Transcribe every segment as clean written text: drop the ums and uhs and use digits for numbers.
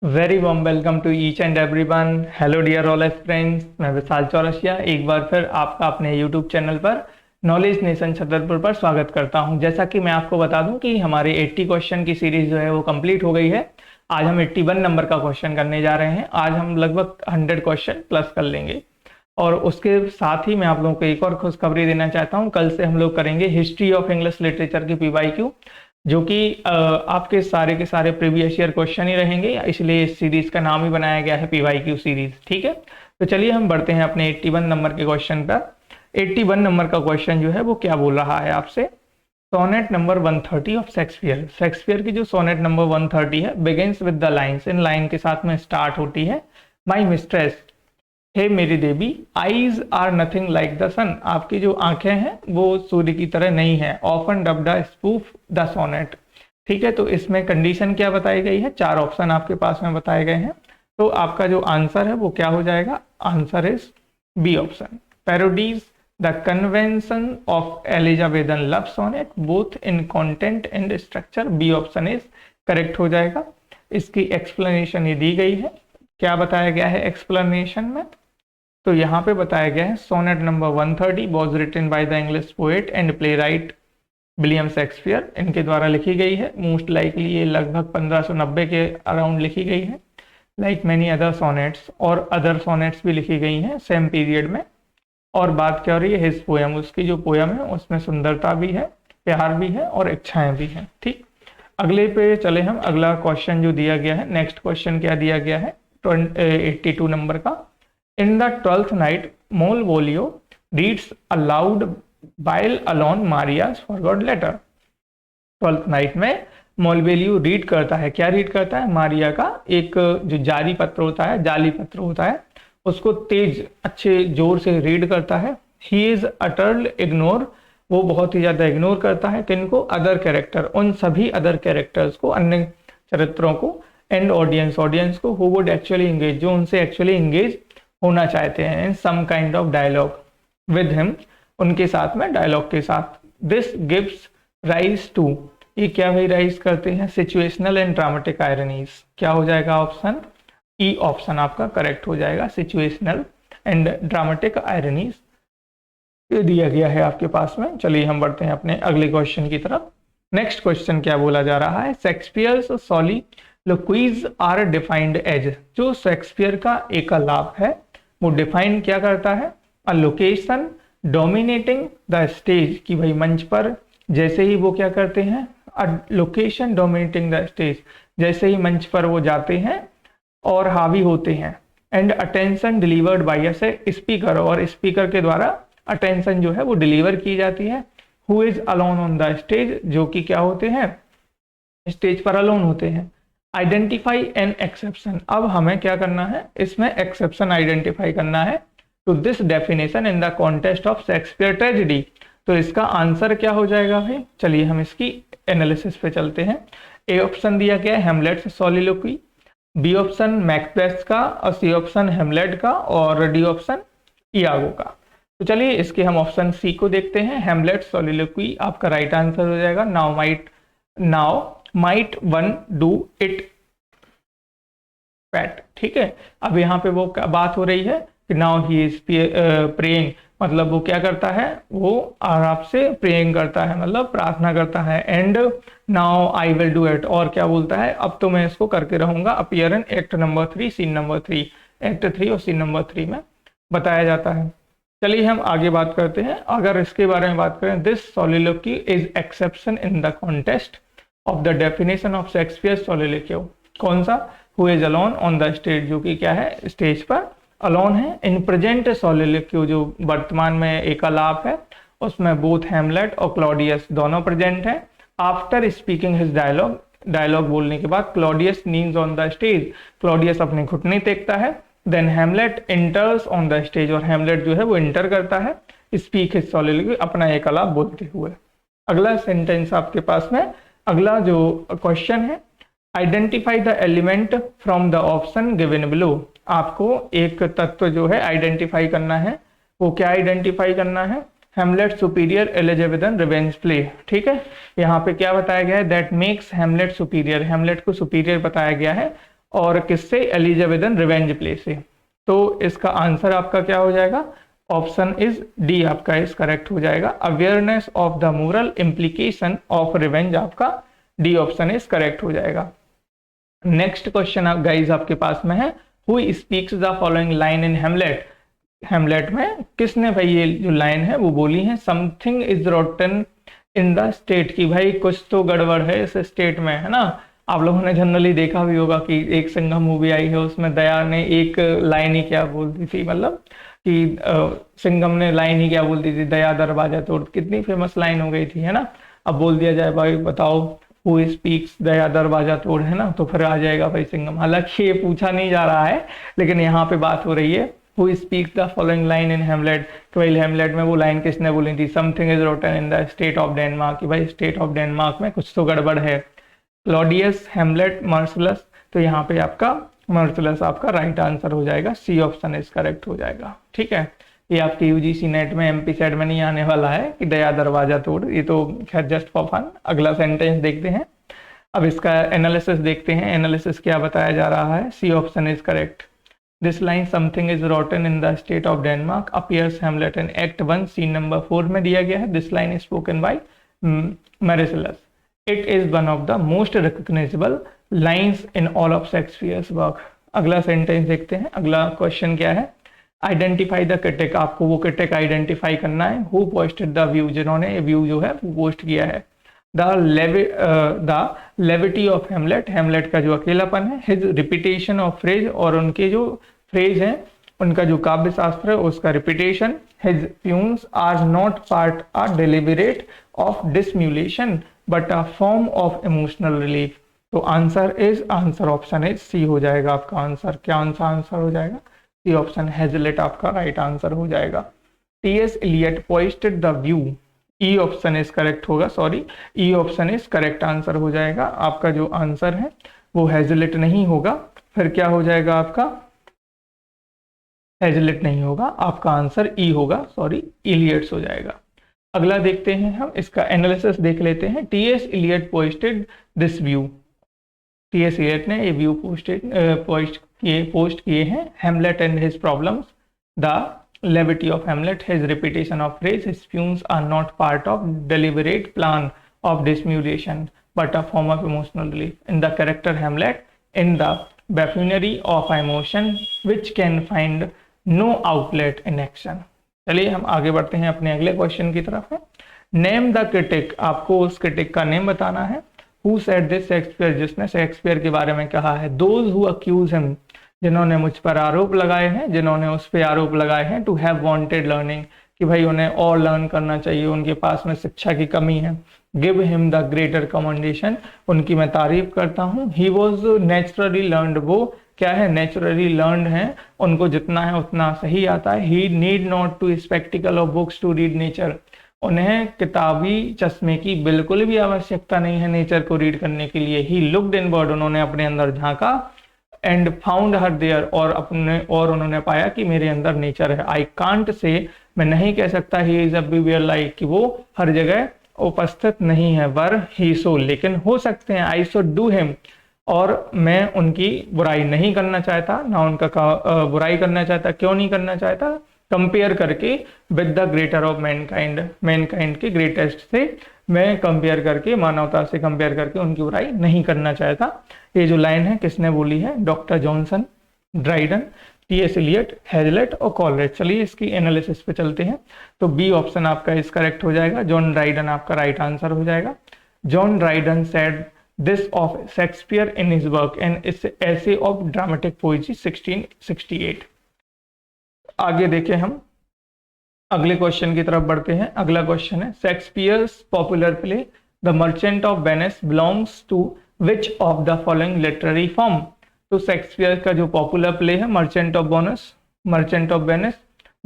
Very warm welcome to each and everyone. Hello dear all friends, मैं विशाल चौरसिया एक बार फिर आपका अपने यूट्यूब चैनल पर नॉलेज नेशन छतरपुर पर स्वागत करता हूं। जैसा कि मैं आपको बता दूं कि हमारी 80 क्वेश्चन की सीरीज जो है वो कंप्लीट हो गई है। आज हम 81 नंबर का क्वेश्चन करने जा रहे हैं। आज हम लगभग 100 क्वेश्चन प्लस कर लेंगे और उसके साथ ही मैं आप लोगों को एक और खुशखबरी देना चाहता हूँ। कल से हम लोग करेंगे हिस्ट्री ऑफ इंग्लिश लिटरेचर की PYQ, जो कि आपके सारे के सारे प्रीवियस ईयर क्वेश्चन ही रहेंगे, इसलिए इस सीरीज का नाम ही बनाया गया है PYQ सीरीज। ठीक है, तो चलिए हम बढ़ते हैं अपने 81 नंबर के क्वेश्चन पर। 81 नंबर का क्वेश्चन जो है वो क्या बोल रहा है आपसे, sonnet number 130 of Shakespeare. Shakespeare की जो सोनेट नंबर 130 है, बिगिंस विद द लाइन्स, इन लाइन के साथ में स्टार्ट होती है। माई मिस्ट्रेस, हे मेरी देवी, eyes are nothing like the sun, आपकी जो आंखें हैं वो सूर्य की तरह नहीं है। Often dubbed spoof the sonnet. ठीक है, तो इसमें कंडीशन क्या बताई गई है, 4 ऑप्शन आपके पास में बताए गए हैं। तो आपका जो आंसर है वो क्या हो जाएगा, answer is B option. Parodies the convention of Elizabethan love sonnet both in content and structure, B option is correct हो जाएगा। इसकी एक्सप्लेनेशन ये दी गई है। क्या बताया गया है एक्सप्लेनेशन में, तो यहाँ पे बताया गया है sonnet number 130 was written by the English poet and playwright William Shakespeare, इनके द्वारा लिखी गई है। मोस्ट लाइकली ये लगभग 1590 के अराउंड लिखी गई है। लाइक मैनी अदर सोनेट्स, और अदर सोनेट्स भी लिखी गई हैं सेम पीरियड में। और बात क्या हो रही है, हिज पोयम, उसकी जो पोयम है उसमें सुंदरता भी है, प्यार भी है और इच्छाएं भी हैं। ठीक, अगले पे चले हम। अगला क्वेश्चन जो दिया गया है, नेक्स्ट क्वेश्चन क्या दिया गया है 82 नंबर का। In the 12th night, Malvolio reads aloud while alone Maria's forgot letter. 12th night में मोलवेलियो रीड करता है, क्या रीड करता है, मारिया का एक जो जारी पत्र होता है, जाली पत्र होता है, उसको तेज अच्छे जोर से रीड करता है। ही इज अटर्ड इग्नोर, वो बहुत ही ज्यादा इग्नोर करता है किनको, अदर कैरेक्टर, उन सभी अदर कैरेक्टर्स को, अन्य चरित्रों को, एंड ऑडियंस, ऑडियंस को, हु वुड एक्चुअली एंगेज, जो उनसे एक्चुअली एंगेज होना चाहते हैं in some kind of dialogue with him, उनके साथ में डायलॉग के साथ। दिस गिव्स राइज टू, ये क्या भाई राइज करते हैं, सिचुएशनल एंड ड्रामेटिक आयरनीज। क्या हो जाएगा ऑप्शन ई ऑप्शन आपका करेक्ट हो जाएगा, सिचुएशनल एंड ड्रामेटिक आयरनीज ये दिया गया है आपके पास में। चलिए हम बढ़ते हैं अपने अगले क्वेश्चन की तरफ। नेक्स्ट क्वेश्चन क्या बोला जा रहा है, शेक्सपियर्स सोलिलोक्वीज आर डिफाइंड एज, जो शेक्सपियर का एकालाप है वो डिफाइन क्या करता है, a location dominating the stage, कि भाई मंच पर जैसे ही वो क्या करते हैं, a location dominating the stage, जैसे ही मंच पर वो जाते हैं और हावी होते हैं। And attention delivered by a speaker, और स्पीकर के द्वारा अटेंशन जो है वो डिलीवर की जाती है। Who is alone on the stage, जो कि क्या होते हैं, स्टेज पर अलोन होते हैं। आइडेंटिफाई एन एक्सेप्शन, अब हमें क्या करना है, इसमें एक्सेप्शन आइडेंटिफाई करना है to this definition in the context of Shakespeare tragedy. तो इसका आंसर क्या हो जाएगा भाई, चलिए हम इसकी एनालिसिस पे चलते हैं। ए ऑप्शन दिया गया है हेमलेट्स सोलिलोक्वी, बी ऑप्शन मैकबेथ का, और सी ऑप्शन हेमलेट का, और डी ऑप्शन इयागो का। तो चलिए इसके हम ऑप्शन सी को देखते हैं। हेमलेट सोलिलोक्वी आपका राइट आंसर हो जाएगा। Now might one do it PAT. ठीक है, अब यहाँ पे वो बात हो रही है कि नाउ ही इज प्रेइंग, मतलब वो क्या करता है, वो आराम से प्रेइंग करता है, मतलब प्रार्थना करता है। And now I will do it, और क्या बोलता है, अब तो मैं इसको करके रहूंगा। Appear in act number 3 scene number 3, act 3 और सीन नंबर 3 में बताया जाता है। चलिए हम आगे बात करते हैं। अगर इसके बारे में बात करें, this soliloquy is exception in the contest of the definition of Shakespeare soliloquy, कौन सा, who is alone on the stage, जो कि क्या है, स्टेज पर अलोन है। इन प्रेजेंट सोलिलोक्वी, जो वर्तमान में एकालाप है, उसमें बोथ हेमलेट और क्लॉडियस दोनों प्रेजेंट है। After speaking his dialogue, dialogue बोलने के बाद Claudius kneels on the stage, Claudius अपने घुटने टेकता है। Then Hamlet enters on the stage, और हेमलेट जो है वो इंटर करता है, स्पीक हिज सोलिलोक्वी, अपना एकालाप बोलते हुए। अगला सेंटेंस आपके पास में, अगला जो क्वेश्चन है, identify the element from the option given below, आपको एक तत्व जो है आइडेंटिफाई करना है। वो क्या आइडेंटिफाई करना है, हेमलेट सुपीरियर एलिजाबेथन रिवेंज प्ले। ठीक है, यहाँ पे क्या बताया गया है, दैट मेक्स हेमलेट सुपीरियर, हेमलेट को सुपीरियर बताया गया है और किससे, एलिजाबेथन रिवेंज प्ले से। तो इसका आंसर आपका क्या हो जाएगा, ऑप्शन इज डी आपका इस करेक्ट हो जाएगा। Awareness of the moral implication of revenge आपका डी ऑप्शन इज करेक्ट हो जाएगा। नेक्स्ट क्वेश्चन आप गाइज आपके पास में है, who speaks the following line in Hamlet. Hamlet में किसने भाई ये जो लाइन है वो बोली है, something is rotten in the state, की भाई कुछ तो गड़बड़ है इस स्टेट में, है ना। आप लोगों ने जनरली देखा भी होगा कि एक सिंघम मूवी आई है, उसमें दया ने एक लाइन ही क्या बोलती थी, मतलब कि सिंघम ने लाइन ही क्या बोलती थी, दया दरवाजा तोड़, कितनी फेमस लाइन हो गई थी, है ना। अब बोल दिया जाए भाई बताओ हु स्पीक्स दया दरवाजा तोड़, है ना, तो फिर आ जाएगा भाई सिंघम। हालांकि ये पूछा नहीं जा रहा है, लेकिन यहाँ पे बात हो रही है who speaks the following line in Hamlet, कि भाई हेमलेट में वो लाइन किसने बोली थी, something is rotten in the state of Denmark, कि भाई स्टेट ऑफ डेनमार्क में कुछ तो गड़बड़ है। क्लॉडियस, हेमलेट, मर्सिलस, तो यहाँ पे आपका मर्सिलस आपका राइट आंसर हो जाएगा, सी ऑप्शन इज करेक्ट हो जाएगा। ठीक है, ये आपके यूजीसी नेट में एमपी सेट में नहीं आने वाला है कि दया दरवाजा तोड़, ये तो खैर जस्ट फॉर फन। अगला सेंटेंस देखते हैं, अब इसका एनालिसिस देखते हैं। एनालिसिस क्या बताया जा रहा है, C option is correct. This line something is rotten in the state of Denmark appears Hamlet in act 1 scene number 4 में दिया गया है। This line is spoken by Marcellus. It is one of the most recognisable lines in all of Shakespeare's work. अगला sentence देखते हैं, अगला question क्या है, आइडेंटिफाई द क्रिटिक, आपको वो क्रिटिक आइडेंटिफाई करना है। हु पोस्टेड द व्यू, जिन्होंने व्यू जो है वो पोस्ट किया है। द लेविटी ऑफ हेमलेट, हेमलेट का जो अकेलापन है। हिज रिपीटेशन ऑफ फ्रेज, और उनके जो फ्रेज हैं उनका जो काव्य शास्त्र है उसका repetition. His fumes are not part a deliberate of dissimulation but a form of emotional relief. तो answer is, answer option is C हो जाएगा आपका आंसर। क्या आंसर हो जाएगा, सी ऑप्शन, हेजलेट आपका राइट आंसर हो जाएगा। T S. Eliot posted the view, E option is correct होगा, sorry E option is correct answer हो जाएगा। आपका जो आंसर है वो हेजलेट नहीं होगा, फिर क्या हो जाएगा आपका, हेजलेट नहीं होगा, आपका आंसर ई होगा, सॉरी इलियट्स हो जाएगा। अगला देखते हैं हम, इसका एनालिसिस देख लेते हैं। T S. Eliot posted this view, T S. Eliot ने ये व्यू पोस्ट किए हैं। Hamlet and his problems, the levity of Hamlet, his repetition of phrase, his fumes are not part of deliberate plan of dissimulation but a form of emotional relief. In the character Hamlet, in the buffoonery of emotion which can find no outlet in action. चलिए हम आगे बढ़ते हैं अपने अगले question की तरफ है। नेम द क्रिटिक, आपको उस क्रिटिक का नेम बताना है। हु सेड दिस, शेक्सपियर, जिसने शेक्सपियर के बारे में कहा है। दोज हु अक्यूज हिम, जिन्होंने मुझ पर आरोप लगाए हैं, जिन्होंने उस पर आरोप लगाए हैं। टू हैव वांटेड लर्निंग, कि भाई उन्हें और लर्न करना चाहिए, उनके पास में शिक्षा की कमी है। Give him the greater commendation, उनकी मैं तारीफ करता हूँ। ही वॉज नेचुरली लर्नड, वो क्या है, नेचुरली लर्नड है, उनको जितना है उतना सही आता है। He need not to spectacle of books to read nature, उन्हें किताबी चश्मे की बिल्कुल भी आवश्यकता नहीं है नेचर को रीड करने के लिए। ही लुक्ड इनवर्ड, उन्होंने अपने अंदर झांका। एंड फाउंड हर देयर, और उन्होंने पाया कि मेरे अंदर नेचर है। आई कांट से, मैं नहीं कह सकता ही इज एवरीवेयर लाइक, कि वो हर जगह उपस्थित नहीं है। वर ही सो, लेकिन हो सकते हैं। आई शुड डू हिम, और मैं उनकी बुराई नहीं करना चाहता, ना उनका बुराई करना चाहता। क्यों नहीं करना चाहता, कंपेयर करके with the greater of Mankind, Mankind के ग्रेटेस्ट से मैं कंपेयर करके, मानवता से कंपेयर करके उनकी बुराई नहीं करना चाहता। ये जो लाइन है किसने बोली है, Doctor Johnson, Dryden, T S. Eliot, Hazlitt और कॉलरेज। चलिए इसकी एनालिसिस पे चलते हैं। तो बी ऑप्शन आपका इस करेक्ट हो जाएगा, जॉन ड्राइडन आपका राइट आंसर हो जाएगा। John Dryden said this of Shakespeare in his work and essay of dramatic poetry 1668। आगे देखें हम, अगले क्वेश्चन की तरफ बढ़ते हैं। अगला क्वेश्चन है, Shakespeare's popular play the Merchant of Venice belongs to which of the following literary form. तो शेक्सपियर का जो पॉपुलर प्ले है मर्चेंट ऑफ वेनिस,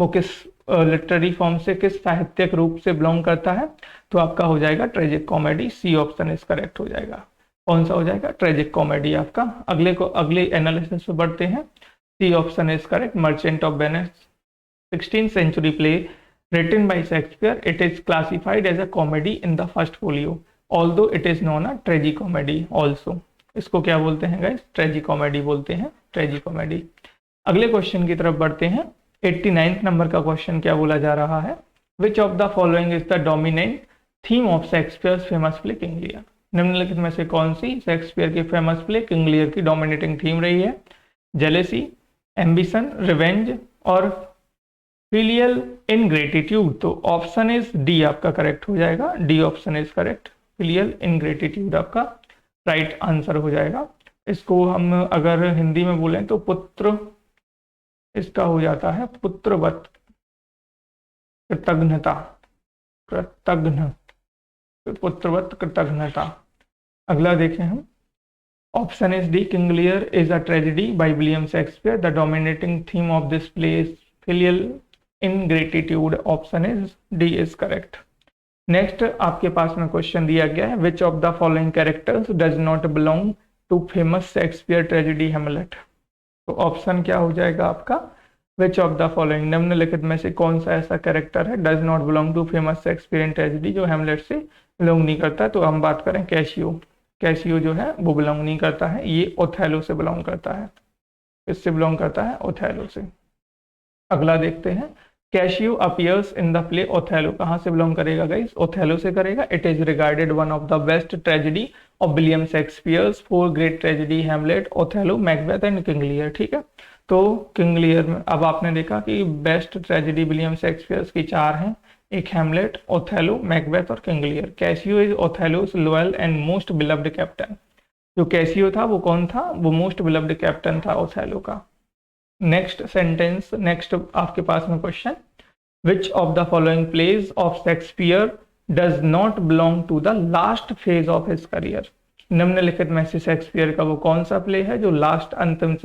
वो किस लिटरेरी फॉर्म से, किस साहित्यिक रूप से बिलोंग करता है। तो आपका हो जाएगा ट्रेजिक कॉमेडी, सी ऑप्शन इस करेक्ट हो जाएगा। कौन सा हो जाएगा, ट्रेजिक कॉमेडी आपका। अगले एनालिसिस पे बढ़ते हैं। C option is correct, Merchant of Venice 16th century play written by Shakespeare. It is classified as a comedy in the first folio, although it is known a tragicomedy also. इसको क्या बोलते हैं guys? ट्रेजिकॉमेडी बोलते हैं, ट्रेजिकॉमेडी। अगले question की तरफ बढ़ते हैं। 89 नंबर का क्वेश्चन क्या बोला जा रहा है? Which of the following is the dominant theme of Shakespeare famous play King Lear? निम्नलिखित में से कौन सी शेक्सपियर की फेमस प्ले किंग लियर की डोमिनेटिंग थीम रही है? जेलेसी, एम्बिशन, रिवेंज और फिलियल इनग्रेटिट्यूड। तो ऑप्शन इज डी आपका करेक्ट हो जाएगा, D option is correct. Filial ingratitude आपका राइट आंसर हो जाएगा। इसको हम अगर हिंदी में बोलें तो पुत्र, इसका हो जाता है पुत्रवत कृतज्ञता, कृतज्ञ, पुत्रवत कृतज्ञता। अगला देखें हम, option is D, King Lear is a tragedy by William Shakespeare. The dominating theme of this play is filial ingratitude. Option is D is correct. Next आपके पास में क्वेश्चन दिया गया है, which of the following characters does not belong to famous Shakespeare tragedy Hamlet? तो option क्या हो जाएगा आपका? विच ऑफ द फॉलोइंग, निम्नलिखित में से कौन सा ऐसा कैरेक्टर है does not belong to famous Shakespearean tragedy, जो हेमलेट से बिलोंग नहीं करता? तो हम बात करें कैसियो, कैसियो जो है वो बिलोंग नहीं करता है, ये ओथेलो से बिलोंग करता है। इससे बिलोंग करता है ओथेलो से। अगला देखते हैं, cashew appears in the play Othello, कहाँ से बिलोंग करेगा गाइस? ओथेलो से करेगा। It is regarded one of the best tragedy of William Shakespeare's four great tragedy, Hamlet, Othello, Macbeth and King Lear. ठीक है, तो किंग लियर में अब आपने देखा कि बेस्ट ट्रेजेडी विलियम शेक्सपियर्स की चार हैं, एक हैमलेट, ओथेलो, मैकबेथ और King Lear. Cassio is Othello's loyal and most beloved captain. जो कैसियो था वो कौन था? वो मोस्ट बिलव्ड कैप्टन था ओथेलो का। नेक्स्ट सेंटेंस, नेक्स्ट आपके पास में question, which of the following plays of Shakespeare does not belong to the last phase of his career? निम्नलिखित में से शेक्सपियर का वो कौन सा प्ले है जो लास्ट अंतिम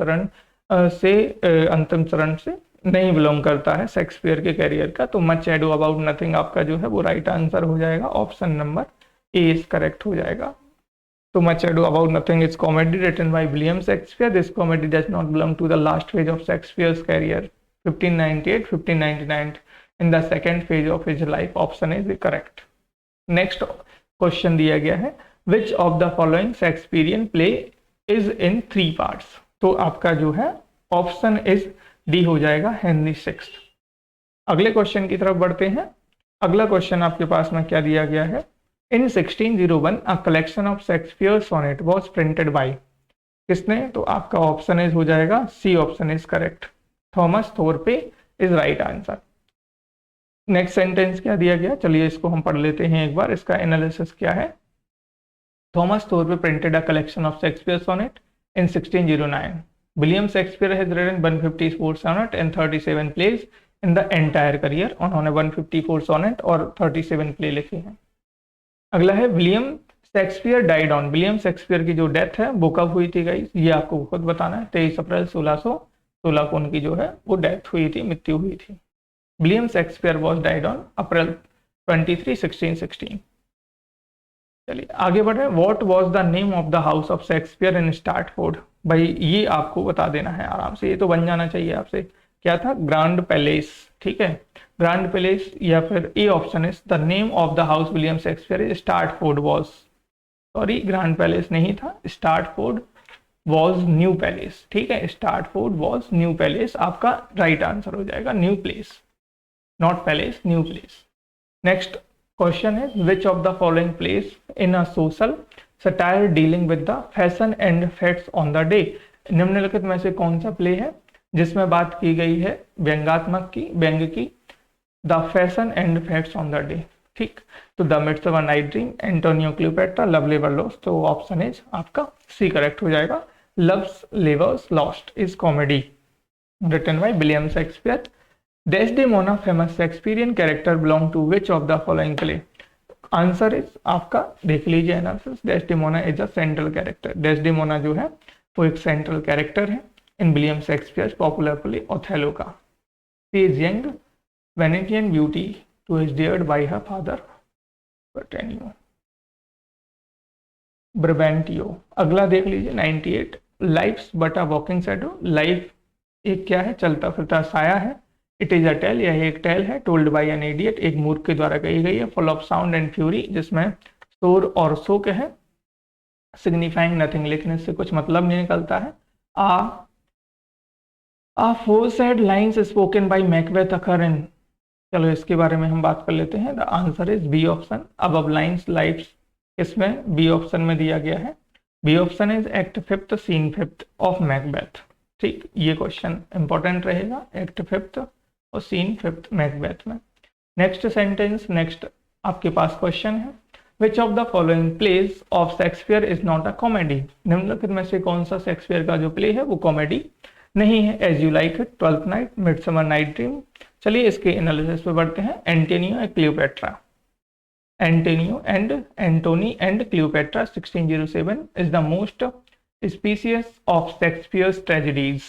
चरण से नहीं बिलोंग करता है शेक्सपियर के करियर का? तो मच एडो अबाउट नथिंग आपका जो है वो राइट आंसर हो जाएगा। Option number A is correct हो जाएगा। तो Much Ado About Nothing is comedy written by William Shakespeare. This comedy does not belong to the last phase of Shakespeare's career, 1598-1599. In the second phase of his life, option is correct. Next question दिया गया है, which of the following Shakespearean play is in three parts? तो आपका जो है option is D हो जाएगा, Henry sixth. अगले क्वेश्चन की तरफ बढ़ते हैं। अगला क्वेश्चन आपके पास में क्या दिया गया है? In 1601, a collection of Shakespeare's sonnet was printed by, किसने? तो आपका ऑप्शन इज हो जाएगा C option is correct, Thomas Thorpe is right answer. Next sentence क्या दिया गया? चलिए इसको हम पढ़ लेते हैं एक बार, इसका एनालिसिस क्या है। Thomas Thorpe printed a collection of Shakespeare sonnet in 1609। William Shakespeare has written 154 sonnet and 37 plays in the entire career. उन्होंने 154 सोनेट और 37 प्ले लिखे हैं। अगला है, William Shakespeare died on, William Shakespeare की जो डेथ है वो कब हुई थी गाइस? ये आपको खुद बताना है। 23 अप्रैल 1616 को उनकी जो है वो डेथ हुई थी, मृत्यु हुई थी। William Shakespeare was died on April 23, 1616। चलिए आगे बढ़े। What was the name of the house of Shakespeare in Stratford? भाई ये आपको बता देना है आराम से, ये तो बन जाना चाहिए आपसे। क्या था? Grand palace. ठीक है, ग्रैंड पैलेस, या फिर a option is the name of the house William Shakespeare is Stratford was, sorry grand palace नहीं था, स्टार्टफोर्ड वॉज न्यू पैलेस। ठीक है, स्टार्टफोर्ड वॉज न्यू पैलेस आपका राइट आंसर हो जाएगा। New place, not palace, new place. Next question है, which of the following place in a social satire dealing with the fashion and facts on the day? निम्नलिखित में से कौन सा play है जिसमें बात की गई है व्यंग्यात्मक की, व्यंग्य की, the fashion and facts on the day? ठीक, तो the Midsummer Night Dream, Antonio Cleopatra, Love Labour Lost. तो ऑप्शन इज आपका सी करेक्ट हो जाएगा। Love Labour's Lost is comedy written by William Shakespeare. Desdemona famous Shakespearean character belong to which of the following play? Answer is आपका देख लीजिए analysis, Desdemona is a central character. Desdemona जो है वो एक central character है इन William Shakespeare popular play Othello का। She is young Venetian beauty who is dared by her father Brabantio। अगला देख लीजिए 98, life's but a walking shadow. Life एक क्या है? चलता फिरता साया है। इट इज अ टेल, यह एक टेल है टोल्ड बाय एन इडियट, एक मूर्ख के द्वारा कही गई है। Full of sound and fury, जिसमें शोर और शोक है। सिग्निफाइंग नथिंग लिखने से कुछ मतलब नहीं निकलता है। Aforesaid lines spoken by Macbeth occur in, चलो इसके बारे में हम बात कर लेते हैं। The answer is B option, अब लाइन्स लाइव्स इसमें बी ऑप्शन में दिया गया है। B option is act fifth scene fifth of Macbeth. ठीक, ये क्वेश्चन इंपॉर्टेंट रहेगा, एक्ट फिफ्थ और सीन फिफ्थ मैकबेथ में। नेक्स्ट सेंटेंस, नेक्स्ट आपके पास क्वेश्चन है, which of the following plays of Shakespeare is not a comedy, निम्नलिखित में से कौन सा शेक्सपियर का जो प्ले है वो कॉमेडी नहीं है। As You Like It, Twelfth Night, Midsummer Night Dream. चलिए इसके एनालिसिस पे बढ़ते हैं। Antonio and Cleopatra, Antonio and Antony and Cleopatra 1607 is the most species of Shakespeare's tragedies.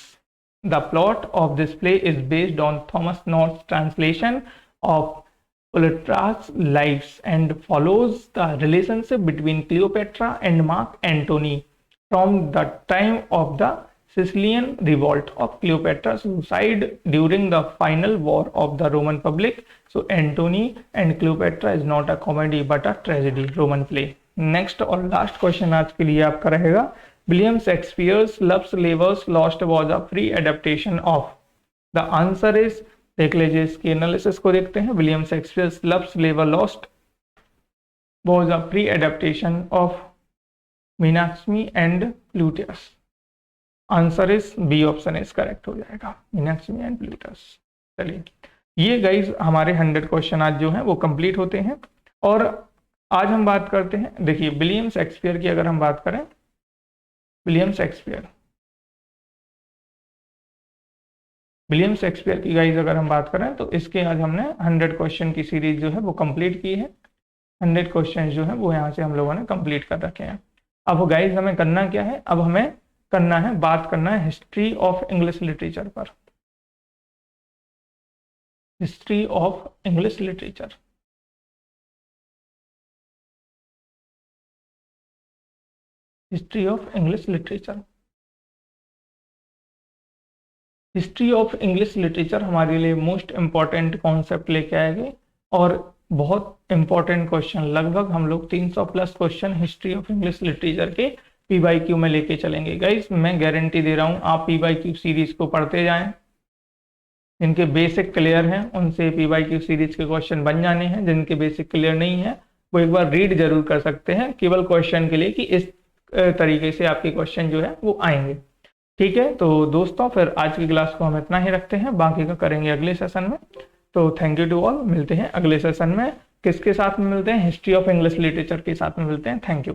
The plot of this play is based on Thomas North's translation of Cleopatra's lives and follows the relationship between Cleopatra and Mark Antony from the time of the Sicilian revolt of Cleopatra's suicide during the final war of the Roman public. So Antony and Cleopatra is not a comedy but a tragedy, Roman play. Next और last question आज के लिए आपका रहेगा, William Shakespeare's Love's Labour's Lost was a free adaptation of. The answer is, देख लीजिए इसके analysis को देखते हैं। विलियम शेक्सपियर्स लव्स लेवर Lost was a free adaptation of Menaechmi and Plautus. Answer is B option is correct हो जाएगा, मीनाक्समी and Plutus. चलिए ये गाइज हमारे 100 क्वेश्चन आज जो हैं वो कंप्लीट होते हैं। और आज हम बात करते हैं, देखिए विलियम शेक्सपियर की अगर हम बात करें, विलियम शेक्सपियर की गाइज अगर हम बात करें तो इसके आज हमने 100 क्वेश्चन की सीरीज जो है वो कंप्लीट की है। 100 क्वेश्चन जो है वो यहाँ से हम लोगों ने कंप्लीट कर रखे हैं। अब गाइज हमें करना क्या है, अब हमें करना है, बात करना है हिस्ट्री ऑफ इंग्लिश लिटरेचर पर। History of English literature, history of English literature. History of English literature हमारे लिए मोस्ट इंपॉर्टेंट कॉन्सेप्ट लेके आएंगे और बहुत इंपॉर्टेंट क्वेश्चन, लगभग हम लोग 300 plus question history of English literature के पीवाईक्यू में लेके चलेंगे। गाइस मैं गारंटी दे रहा हूँ, आप पीवाईक्यू सीरीज को पढ़ते जाएं, जिनके बेसिक क्लियर हैं उनसे पीवाईक्यू सीरीज के क्वेश्चन बन जाने हैं। जिनके बेसिक क्लियर नहीं है वो एक बार रीड जरूर कर सकते हैं, केवल क्वेश्चन के लिए कि इस तरीके से आपके क्वेश्चन जो है वो आएंगे। ठीक है, तो दोस्तों फिर आज की क्लास को हम इतना ही रखते हैं, बाकी का करेंगे अगले सेशन में। तो थैंक यू टू ऑल, मिलते हैं अगले सेशन में। किसके साथ में मिलते हैं, हिस्ट्री ऑफ इंग्लिश लिटरेचर के साथ में मिलते हैं। Thank you.